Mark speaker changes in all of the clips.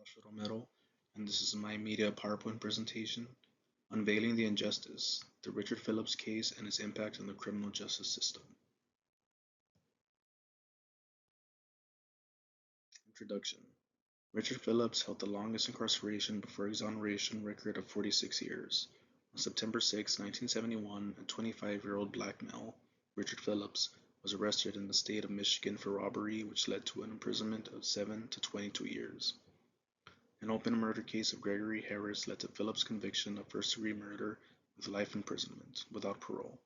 Speaker 1: Joshua Romero, and this is my media PowerPoint presentation unveiling the injustice, the Richard Phillips case, and its impact on the criminal justice system. Introduction. Richard Phillips held the longest incarceration before exoneration record of 46 years. On September 6, 1971, a 25-year-old black male, Richard Phillips, was arrested in the state of Michigan for robbery, which led to an imprisonment of 7 to 22 years. An open murder case of Gregory Harris led to Phillips' conviction of first-degree murder with life imprisonment, without parole,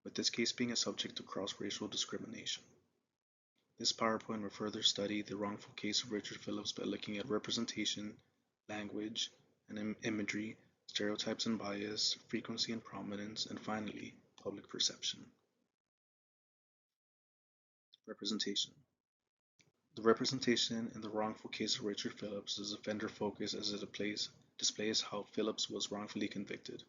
Speaker 1: with this case being a subject to cross-racial discrimination. This PowerPoint will further study the wrongful case of Richard Phillips by looking at representation, language, and imagery, stereotypes and bias, frequency and prominence, and finally, public perception. Representation. The representation in the wrongful case of Richard Phillips is offender-focused as it displays how Phillips was wrongfully convicted.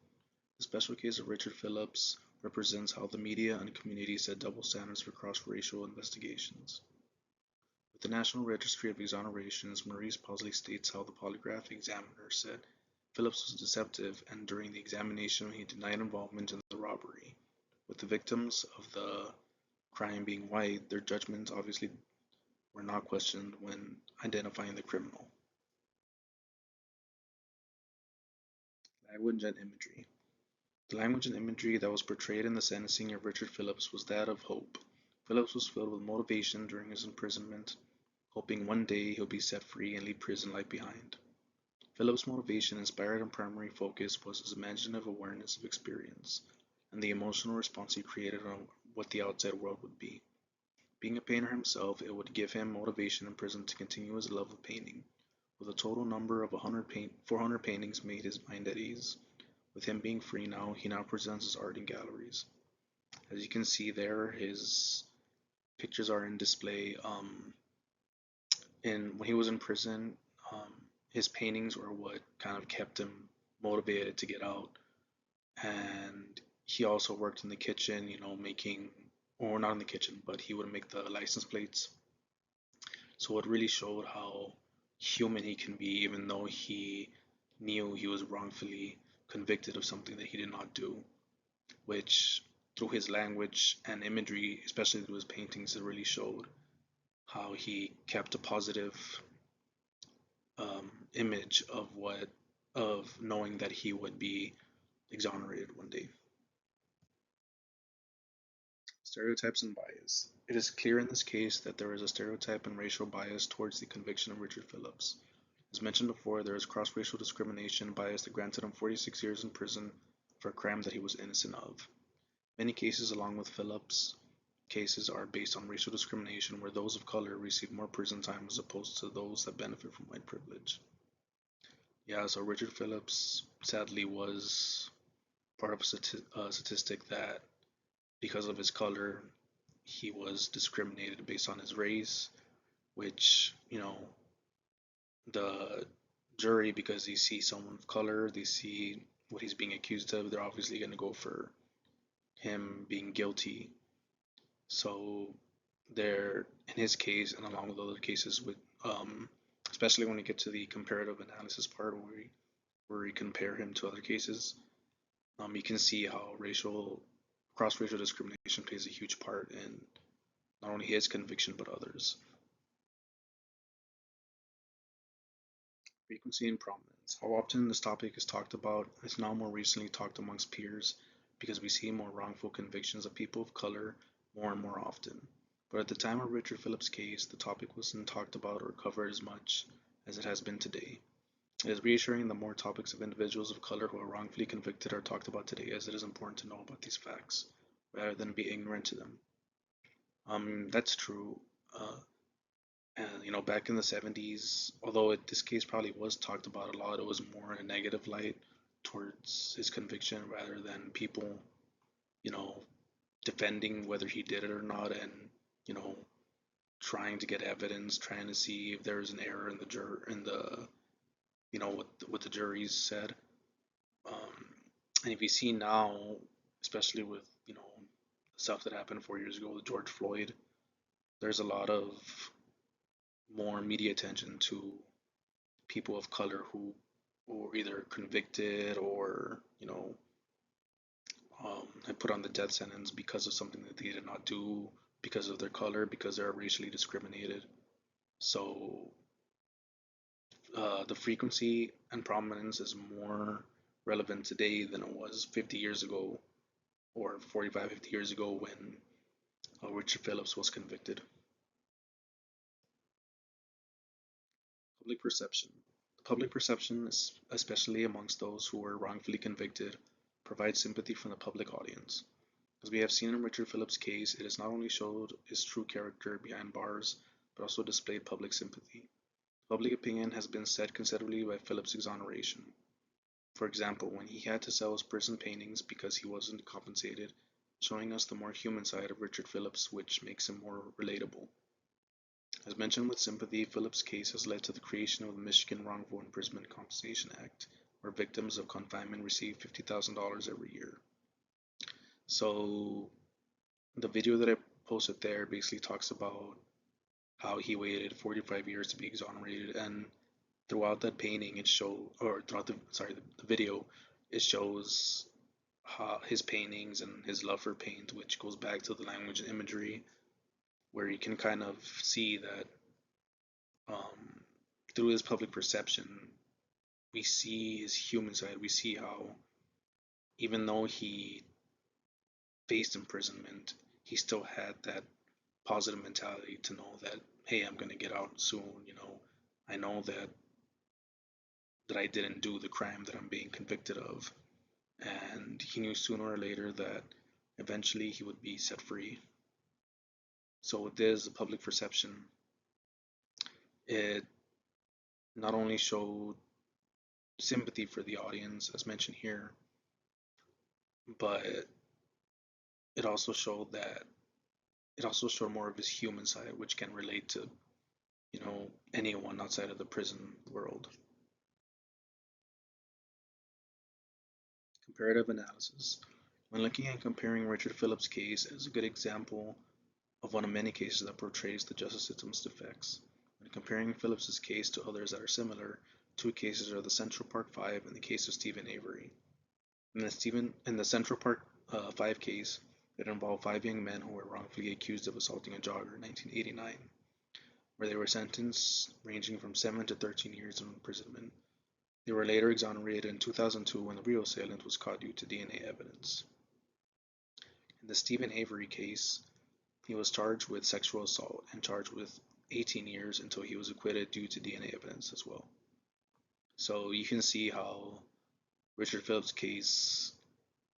Speaker 1: The special case of Richard Phillips represents how the media and community set double standards for cross-racial investigations. With the National Registry of Exonerations, Maurice Pausley states how the polygraph examiner said Phillips was deceptive, and during the examination he denied involvement in the robbery. With the victims of the crime being white, their judgments obviously were not questioned when identifying the criminal. Language and imagery. The language and imagery that was portrayed in the sentencing of Richard Phillips was that of hope. Phillips was filled with motivation during his imprisonment, hoping one day he'll be set free and leave prison life behind. Phillips' motivation, inspired and primary focus, was his imaginative awareness of experience and the emotional response he created on what the outside world would be. Being a painter himself, it would give him motivation in prison to continue his love of painting. With a total number of 400 paintings made his mind at ease. With him being free now, he now presents his art in galleries. As you can see there, his pictures are in display. When he was in prison, his paintings were what kind of kept him motivated to get out. And he also worked in the kitchen, making, or not in the kitchen, but he would make the license plates. So it really showed how human he can be, even though he knew he was wrongfully convicted of something that he did not do, which through his language and imagery, especially through his paintings, it really showed how he kept a positive image of knowing that he would be exonerated one day. Stereotypes and bias. It is clear in this case that there is a stereotype and racial bias towards the conviction of Richard Phillips. As mentioned before, there is cross-racial discrimination and bias that granted him 46 years in prison for a crime that he was innocent of. Many cases along with Phillips' cases are based on racial discrimination where those of color receive more prison time as opposed to those that benefit from white privilege. Yeah, so Richard Phillips sadly was part of a statistic that because of his color, he was discriminated based on his race, which, the jury, because they see someone of color, they see what he's being accused of, they're obviously going to go for him being guilty. So there, in his case, and along with other cases, with especially when we get to the comparative analysis part, where we compare him to other cases, you can see how cross-racial discrimination plays a huge part in not only his conviction but others. Frequency and prominence. How often this topic is talked about is now more recently talked amongst peers because we see more wrongful convictions of people of color more and more often. But at the time of Richard Phillips' case, the topic wasn't talked about or covered as much as it has been today. It is reassuring that more topics of individuals of color who are wrongfully convicted are talked about today, as it is important to know about these facts, rather than be ignorant to them. That's true. And back in the 70s, although this case probably was talked about a lot, it was more in a negative light towards his conviction rather than people, defending whether he did it or not, and trying to get evidence, trying to see if there was an error in what the juries said. And if you see now, especially with stuff that happened 4 years ago with George Floyd, there's a lot of more media attention to people of color who were either convicted or had put on the death sentence because of something that they did not do, because of their color, because they're racially discriminated. So the frequency and prominence is more relevant today than it was 50 years ago or 45, 50 years ago when Richard Phillips was convicted. Public perception. The public perception, especially amongst those who were wrongfully convicted, provides sympathy from the public audience. As we have seen in Richard Phillips' case, it has not only showed his true character behind bars, but also displayed public sympathy. Public opinion has been set considerably by Phillips' exoneration. For example, when he had to sell his prison paintings because he wasn't compensated, showing us the more human side of Richard Phillips, which makes him more relatable. As mentioned with sympathy, Phillips' case has led to the creation of the Michigan Wrongful Imprisonment Compensation Act, where victims of confinement receive $50,000 every year. So the video that I posted there basically talks about how he waited 45 years to be exonerated, and throughout that painting it throughout the video, it shows how his paintings and his love for paint, which goes back to the language and imagery, where you can kind of see that through his public perception, we see his human side. We see how even though he faced imprisonment, he still had that positive mentality to know that, hey, I'm gonna get out soon. I know that I didn't do the crime that I'm being convicted of, and he knew sooner or later that eventually he would be set free. So with this, the public perception, it not only showed sympathy for the audience, as mentioned here, but it also showed more of his human side, which can relate to anyone outside of the prison world. Comparative analysis. When looking and comparing Richard Phillips' case as a good example of one of many cases that portrays the justice system's defects. When comparing Phillips's case to others that are similar, two cases are the Central Park Five and the case of Steven Avery. In the Central Park 5 case, it involved 5 young men who were wrongfully accused of assaulting a jogger in 1989, where they were sentenced ranging from 7 to 13 years of imprisonment. They were later exonerated in 2002 when the real assailant was caught due to DNA evidence. In the Steven Avery case, he was charged with sexual assault and charged with 18 years until he was acquitted due to DNA evidence as well. So you can see how Richard Phillips' case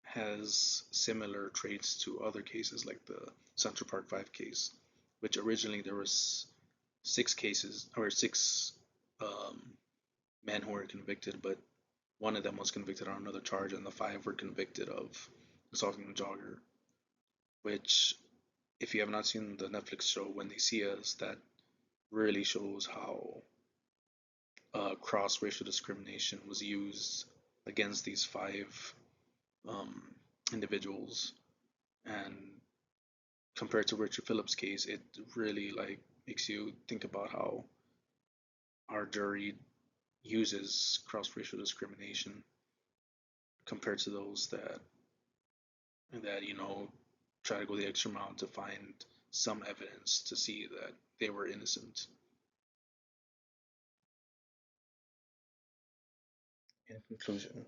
Speaker 1: has similar traits to other cases like the Central Park 5 case, which originally there was 6 men who were convicted, but one of them was convicted on another charge, and the 5 were convicted of assaulting a jogger, which, if you have not seen the Netflix show When They See Us, that really shows how cross-racial discrimination was used against these 5 individuals. And compared to Richard Phillips' case, it really makes you think about how our jury uses cross-racial discrimination compared to those that try to go the extra mile to find some evidence to see that they were innocent. In conclusion,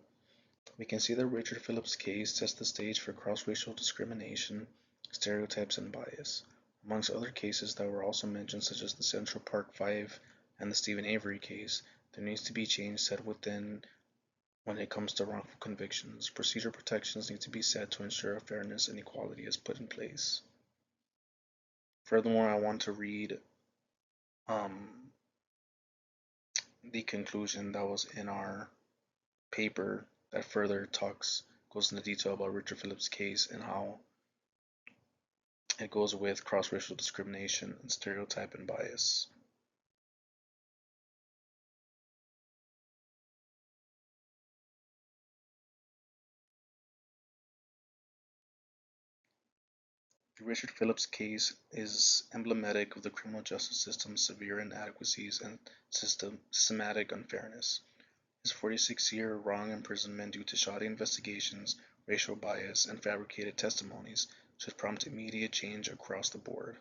Speaker 1: we can see that Richard Phillips' case sets the stage for cross-racial discrimination, stereotypes, and bias, amongst other cases that were also mentioned, such as the Central Park 5 and the Steven Avery case. There needs to be change set within when it comes to wrongful convictions. Procedural protections need to be set to ensure fairness and equality is put in place. Furthermore, I want to read the conclusion that was in our paper that further goes into detail about Richard Phillips' case and how it goes with cross-racial discrimination and stereotype and bias. The Richard Phillips case is emblematic of the criminal justice system's severe inadequacies and systematic unfairness. His 46-year wrong imprisonment due to shoddy investigations, racial bias, and fabricated testimonies should prompt immediate change across the board.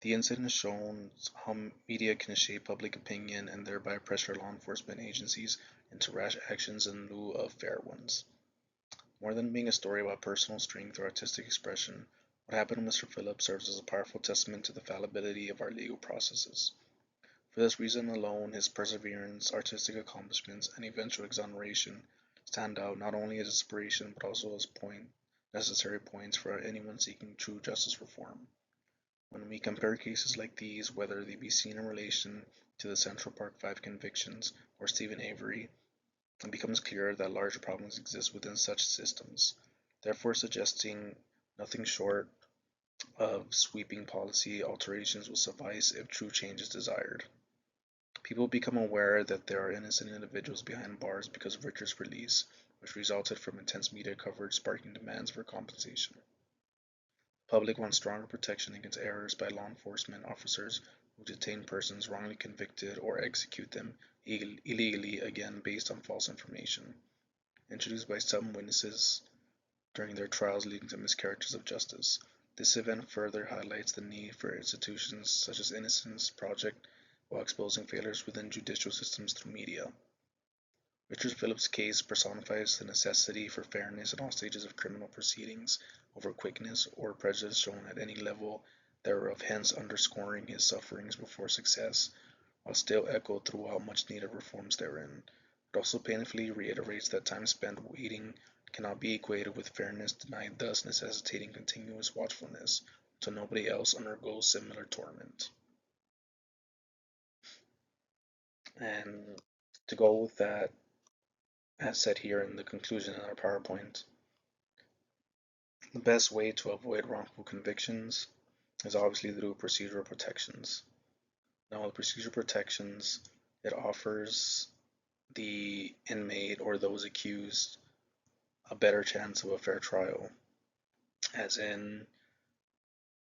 Speaker 1: The incident shows how media can shape public opinion and thereby pressure law enforcement agencies into rash actions in lieu of fair ones. More than being a story about personal strength or artistic expression, what happened to Mr. Phillips serves as a powerful testament to the fallibility of our legal processes. For this reason alone, his perseverance, artistic accomplishments, and eventual exoneration stand out not only as inspiration but also as necessary points for anyone seeking true justice reform. When we compare cases like these, whether they be seen in relation to the Central Park 5 convictions or Stephen Avery, it becomes clear that larger problems exist within such systems, therefore suggesting nothing short of sweeping policy alterations will suffice if true change is desired. People become aware that there are innocent individuals behind bars because of Richard's release, which resulted from intense media coverage sparking demands for compensation. The public wants stronger protection against errors by law enforcement officers who detain persons wrongly convicted or execute them illegally, again based on false information, introduced by some witnesses during their trials leading to miscarriages of justice. This event further highlights the need for institutions such as Innocence Project while exposing failures within judicial systems through media. Richard Phillips' case personifies the necessity for fairness in all stages of criminal proceedings over quickness or prejudice shown at any level thereof, hence underscoring his sufferings before success, while still echoed throughout much needed reforms therein. It also painfully reiterates that time spent waiting cannot be equated with fairness denied, thus necessitating continuous watchfulness so nobody else undergoes similar torment. And to go with that, as said here in the conclusion in our PowerPoint, the best way to avoid wrongful convictions is obviously through procedural protections. Now, with procedural protections, it offers the inmate or those accused a better chance of a fair trial, as in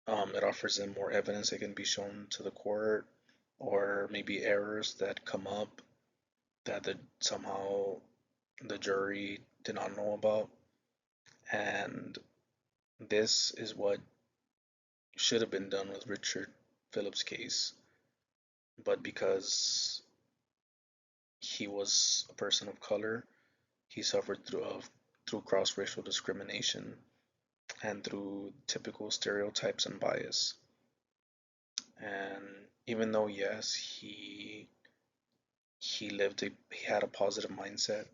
Speaker 1: it offers them more evidence that can be shown to the court, or maybe errors that come up that somehow the jury did not know about. And this is what should have been done with Richard Phillips' case, but because he was a person of color, he suffered through cross-racial discrimination and through typical stereotypes and bias. And even though yes, he had a positive mindset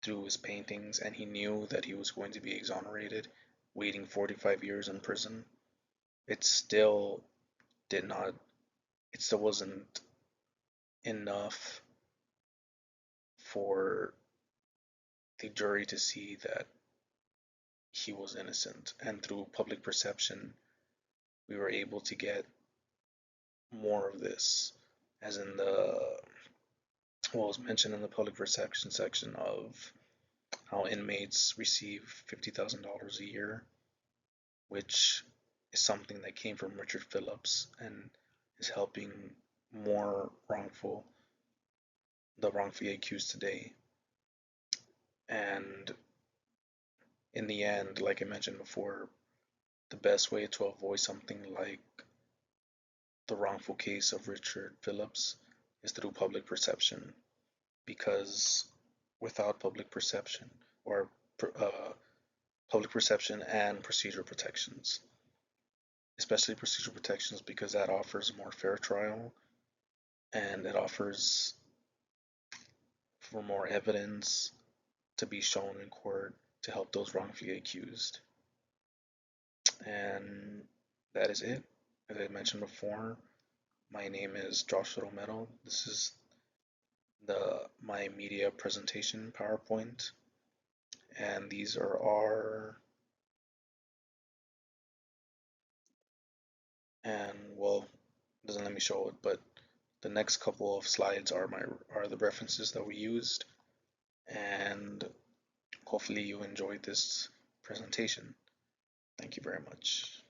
Speaker 1: through his paintings, and he knew that he was going to be exonerated, waiting 45 years in prison, it still wasn't enough for the jury to see that he was innocent. And through public perception, we were able to get more of this, as in what was mentioned in the public perception section of how inmates receive $50,000 a year, which is something that came from Richard Phillips and is helping more the wrongfully accused today. And in the end, like I mentioned before, the best way to avoid something like the wrongful case of Richard Phillips is through public perception, because without public perception or public perception and procedural protections, especially procedural protections, because that offers a more fair trial and it offers for more evidence to be shown in court to help those wrongfully accused. And that is it. As I mentioned before, my name is Joshua Romero. This is my media presentation PowerPoint, and these are our, and well, it doesn't let me show it, but the next couple of slides are the references that we used, and hopefully you enjoyed this presentation. Thank you very much.